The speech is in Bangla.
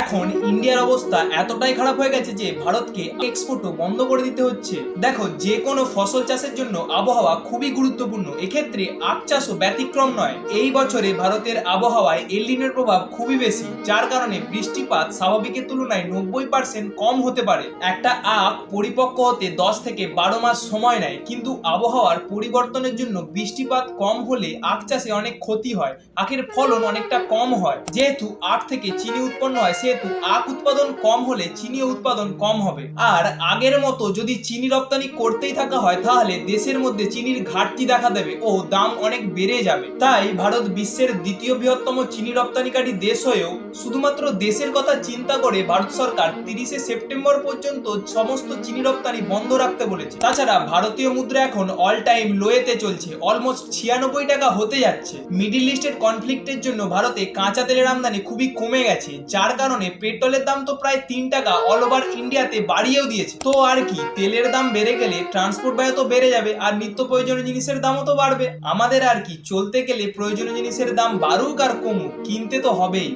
এখন ইন্ডিয়ার অবস্থা এতটাই খারাপ হয়ে গেছে যে ভারতকে এক্সপোর্টও বন্ধ করে দিতে হচ্ছে। দেখো, যে কোনো ফসল চাষের জন্য আবহাওয়া খুবই গুরুত্বপূর্ণ, এক্ষেত্রে আখ চাষও ব্যতিক্রম নয়। এই বছরে ভারতের আবহাওয়ায় এল নিনোর প্রভাব খুবই বেশি, যার কারণে বৃষ্টিপাত স্বাভাবিকের তুলনায় 90% কম হতে পারে। একটা আখ পরিপক্ক হতে 10 থেকে 12 মাস সময় নেয়, কিন্তু আবহাওয়ার পরিবর্তনের জন্য বৃষ্টিপাত কম হলে আখ চাষে অনেক ক্ষতি হয়, আখের ফলন অনেকটা কম হয়। যেহেতু আখ থেকে চিনি উৎপন্ন হয়, সেহেতু আখ উৎপাদন কম হলে চিনি উৎপাদন কম হবে। আর আগের মতো যদি চিনি রপ্তানি করতেই থাকা হয়, তাহলে দেশের মধ্যে চিনির ঘাটতি দেখা দেবে ও দাম অনেক বেড়ে যাবে। তাই ভারত বিশ্বের দ্বিতীয় বৃহত্তম চিনি রপ্তানিকারী দেশ হয়েও শুধুমাত্র দেশের কথা চিন্তা করে ভারত সরকার 30শে সেপ্টেম্বর পর্যন্ত সমস্ত চিনি রপ্তানি বন্ধ রাখতে বলেছে। তাছাড়া ভারতীয় মুদ্রা এখন অল টাইম লোয়েতে চলছে, অলমোস্ট 96 টাকা হতে যাচ্ছে। মিডিল ইস্টের কনফ্লিক্টের জন্য ভারতে কাঁচা তেলের আমদানি খুবই কমে গেছে, যার কারণে পেট্রোলের দাম তো প্রায় 3 টাকা অল ওভার ইন্ডিয়াতে বাড়িয়েও দিয়েছে। তো আর কি, তেলের দাম বেড়ে গেলে ট্রান্সপোর্ট ব্যয় তো বেড়ে যাবে, আর নিত্য প্রয়োজনীয় জিনিসের দামও তো বাড়বে। আমাদের আর কি, চলতে গেলে প্রয়োজনীয় জিনিসের দাম বাড়ুক আর কমুক, কিনতে তো হবেই।